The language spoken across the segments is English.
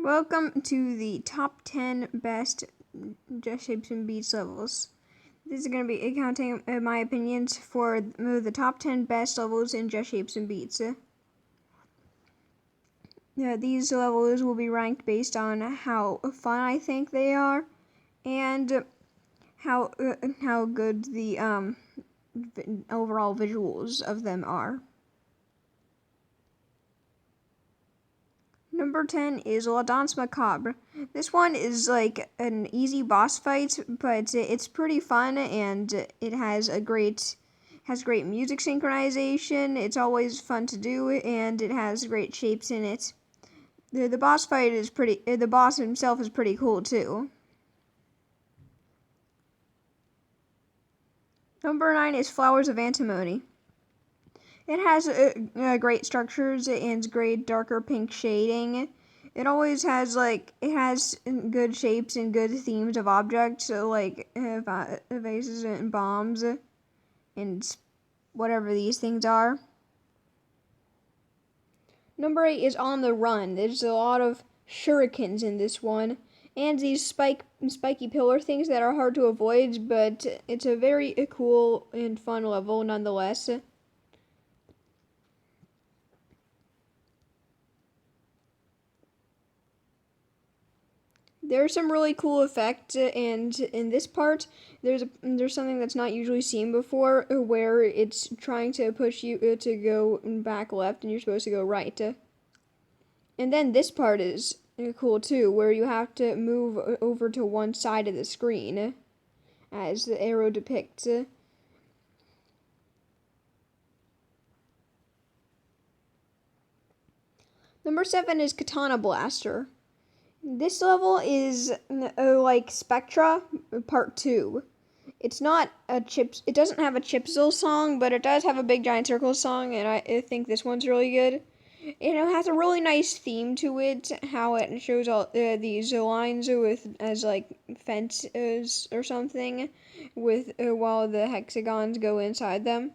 Welcome to the top 10 best JSaB and Beats levels. This is going to be accounting my opinions for the top 10 best levels in JSaB and Beats. These levels will be ranked based on how fun I think they are and how good the overall visuals of them are. Number 10 is La Danse Macabre. This one is like an easy boss fight, but it's pretty fun and it has great music synchronization. It's always fun to do and it has great shapes in it. The boss fight is the boss himself is pretty cool too. Number 9 is Flowers of Antimony. It has great structures and great darker pink shading. It always has good shapes and good themes of objects, like vases and bombs and whatever these things are. Number 8 is On the Run. There's a lot of shurikens in this one, and these spiky pillar things that are hard to avoid, but it's a very cool and fun level nonetheless. There's some really cool effects, and in this part, there's something that's not usually seen before, where it's trying to push you to go back left, and you're supposed to go right. And then this part is cool too, where you have to move over to one side of the screen, as the arrow depicts. Number 7 is Katana Blaster. This level is like Spectra Part 2. It's not it doesn't have a Chipzel song, but it does have a Big Giant Circle song, and I think this one's really good. It has a really nice theme to it, how it shows all these lines as like fences or something, while the hexagons go inside them.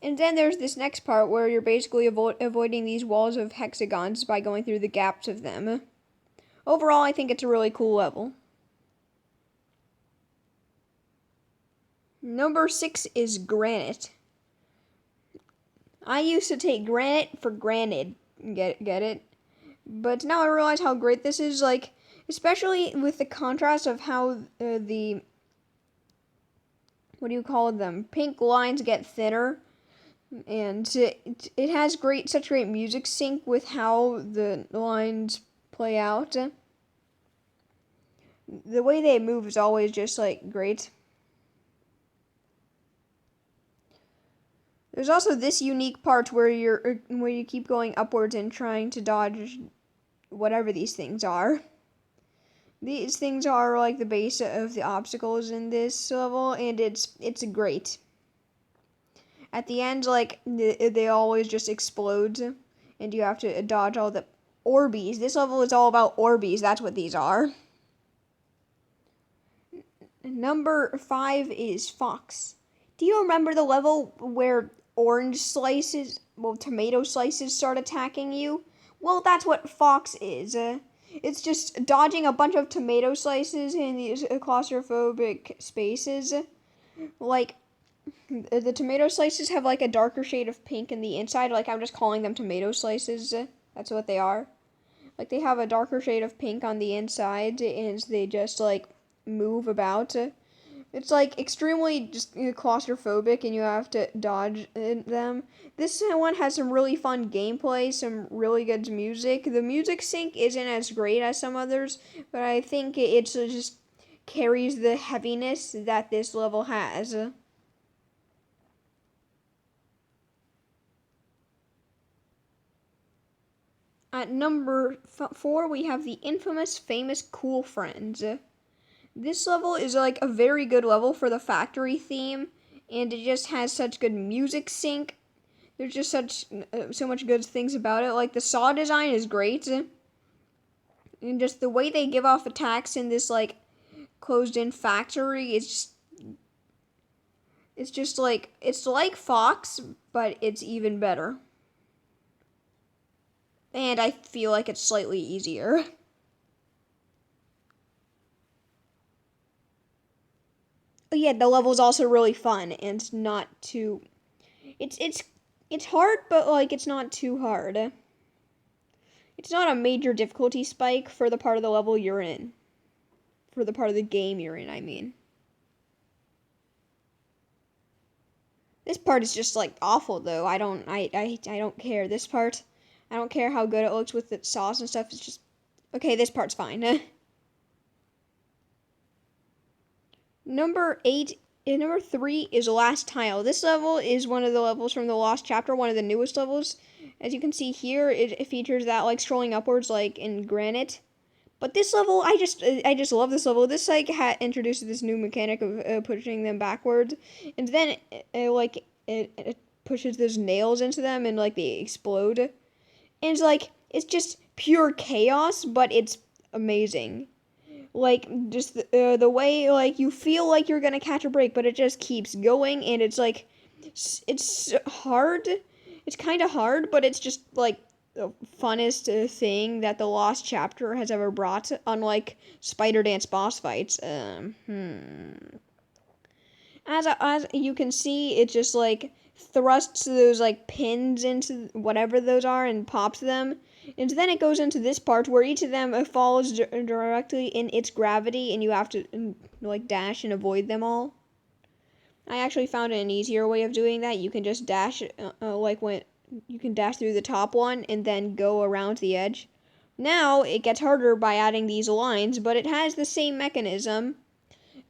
And then there's this next part where you're basically avoiding these walls of hexagons by going through the gaps of them. Overall, I think it's a really cool level. Number 6 is Granite. I used to take granite for granted, get it? But now I realize how great this is, like, especially with the contrast of how the, pink lines get thinner. And it has such great music sync with how the lines play out. The way they move is always just like great. There's also this unique part where you keep going upwards and trying to dodge whatever these things are. These things are like the base of the obstacles in this level, and it's great. At the end, like they always just explode, and you have to dodge all the Orbeez. This level is all about Orbeez. That's what these are. Number 5 is Fox. Do you remember the level where tomato slices start attacking you? Well, that's what Fox is. It's just dodging a bunch of tomato slices in these claustrophobic spaces. Like, the tomato slices have like a darker shade of pink in the inside. Like, I'm just calling them tomato slices. That's what they are. Like, they have a darker shade of pink on the inside, and they just like move about. It's like extremely just claustrophobic, and you have to dodge them. This one has some really fun gameplay, some really good music. The music sync isn't as great as some others, but I think it just carries the heaviness that this level has. At number 4, we have the infamous, famous Cool Friends. This level is like a very good level for the factory theme, and it just has such good music sync. There's just so much good things about it. Like, the saw design is great, and just the way they give off attacks in this like closed-in factory is it's like Fox, but it's even better. And I feel like it's slightly easier. yeah, the level is also really fun and not too. It's hard, but like it's not too hard. It's not a major difficulty spike for the part of the level you're in. For the part of the game you're in, I mean. This part is just like awful though. I don't care. This part, I don't care how good it looks with the sauce and stuff. It's just okay. This part's fine. Number 8. Number 3 is Last Tile. This level is one of the levels from the Lost Chapter, one of the newest levels. As you can see here, it features that like scrolling upwards like in granite. But this level, I just love this level. This like introduces this new mechanic of pushing them backwards, and then it pushes those nails into them and like they explode, and like it's just pure chaos, but it's amazing. Like just the way like you feel like you're gonna catch a break, but it just keeps going, and it's like it's hard. It's kind of hard, but it's just like the funnest thing that the Lost Chapter has ever brought. Unlike Spider Dance boss fights, as you can see, it just like thrusts those like pins into whatever those are and pops them. And then it goes into this part where each of them falls directly in its gravity, and you have to like dash and avoid them all. I actually found an easier way of doing that. You can just dash, like when you can dash through the top one and then go around the edge. Now it gets harder by adding these lines, but it has the same mechanism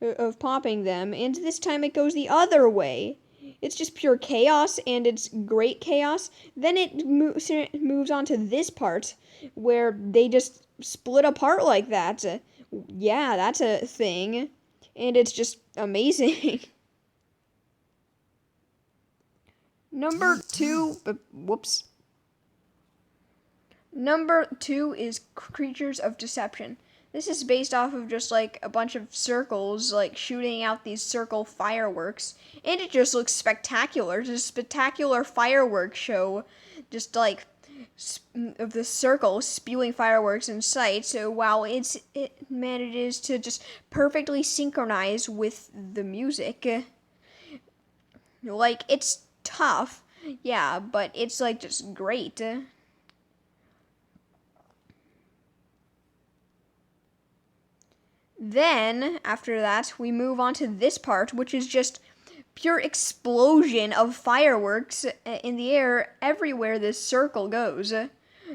of popping them, and this time it goes the other way. It's just pure chaos, and it's great chaos. Then it moves on to this part, where they just split apart like that. Yeah, that's a thing. And it's just amazing. Number 2, whoops. Number 2 is Creatures of Deception. This is based off of just like a bunch of circles, like shooting out these circle fireworks. And it just looks spectacular. It's a spectacular fireworks show. Just like of the circle spewing fireworks in sight. So while it manages to just perfectly synchronize with the music. Like, it's tough. Yeah, but it's like just great. Then, after that, we move on to this part, which is just pure explosion of fireworks in the air everywhere this circle goes.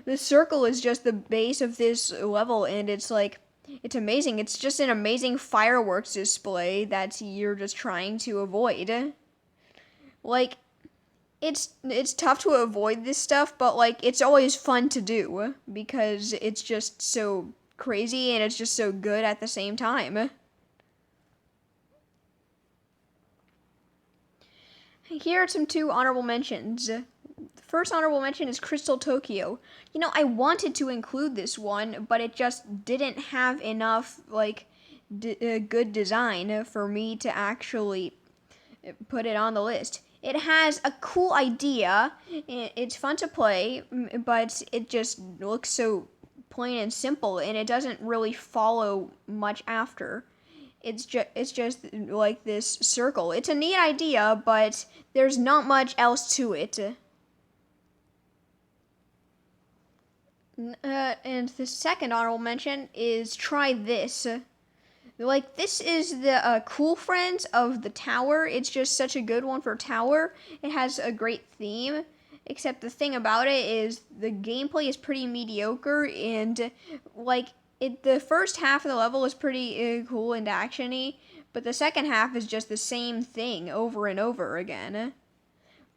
The circle is just the base of this level, and it's like, it's amazing. It's just an amazing fireworks display that you're just trying to avoid. Like, it's tough to avoid this stuff, but like, it's always fun to do, because it's just so crazy and it's just so good at the same time. Here are some 2 honorable mentions. The first honorable mention is Crystal Tokyo. You know, I wanted to include this one, but it just didn't have enough like good design for me to actually put it on the list. It has a cool idea. It's fun to play, but it just looks so plain and simple, and it doesn't really follow much after. It's just like this circle. It's a neat idea, but there's not much else to it. And the second honorable mention is Try This. Like, this is the Cool Friends of the Tower. It's just such a good one for Tower. It has a great theme. Except the thing about it is the gameplay is pretty mediocre, and like the first half of the level is pretty cool and actiony, but the second half is just the same thing over and over again.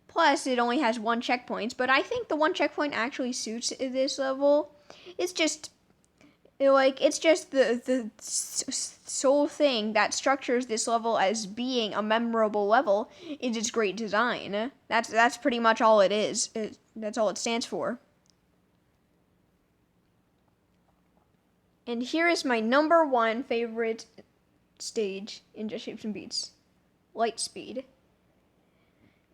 Plus, it only has 1 checkpoint, but I think the 1 checkpoint actually suits this level. It's just the sole thing that structures this level as being a memorable level is its great design. That's pretty much all it is. That's all it stands for. And here is my number 1 favorite stage in Just Shapes and Beats. Light Speed.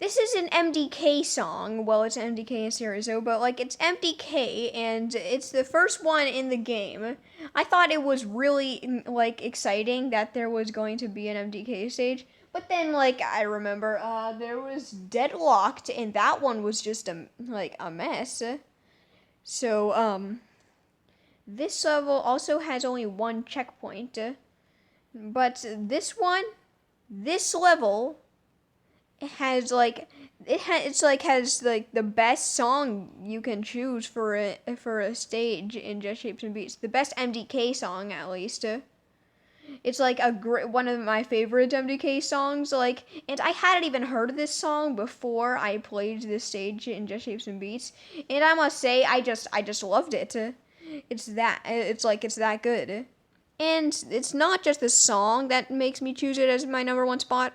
This is an MDK song. Well, it's MDK in stereo, but like it's MDK, and it's the first one in the game. I thought it was really like exciting that there was going to be an MDK stage, but then like I remember there was Deadlocked, and that one was just a mess. So this level also has only one checkpoint, but this level has like has like the best song you can choose for a stage in Just Shapes and Beats. The best MDK song, at least. It's like one of my favorite MDK songs. Like, and I hadn't even heard of this song before I played this stage in Just Shapes and Beats, and I must say I just loved it. It's that good. And it's not just the song that makes me choose it as my number one spot.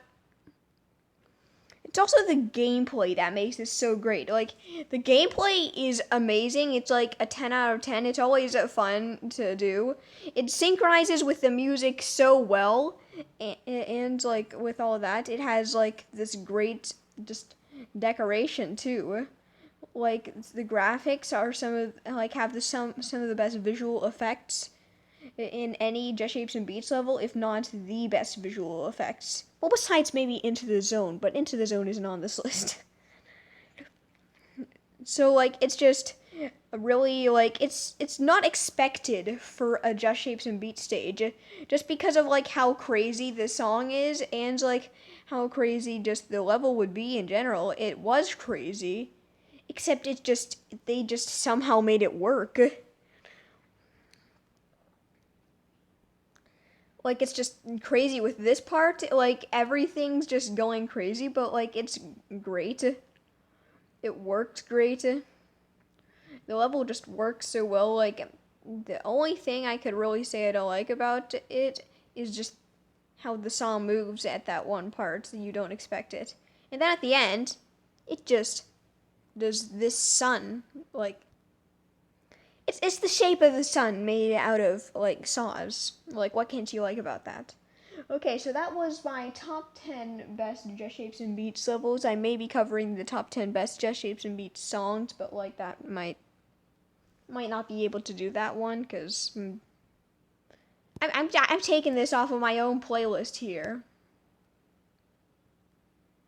It's also the gameplay that makes this so great. Like, the gameplay is amazing. It's like a 10 out of 10. It's always fun to do. It synchronizes with the music so well. And like, with all of that, it has, like, this great, just, decoration, too. Like, the graphics are some of the best visual effects in any Just Shapes and Beats level, if not the best visual effects. Well, besides maybe Into the Zone, but Into the Zone isn't on this list. So, like, it's just really, like, it's not expected for a Just Shapes and Beats stage, just because of, like, how crazy the song is, and, like, how crazy just the level would be in general. It was crazy, except they just somehow made it work. Like, it's just crazy with this part. Like, everything's just going crazy, but, like, it's great. It worked great. The level just works so well. Like, the only thing I could really say I don't like about it is just how the song moves at that one part. You don't expect it. And then at the end, it just does this sun, like, it's the shape of the sun made out of, like, saws. Like, what can't you like about that? Okay, so that was my top 10 best Just Shapes and Beats levels. I may be covering the top 10 best Just Shapes and Beats songs, but, like, that might not be able to do that one, because I'm taking this off of my own playlist here.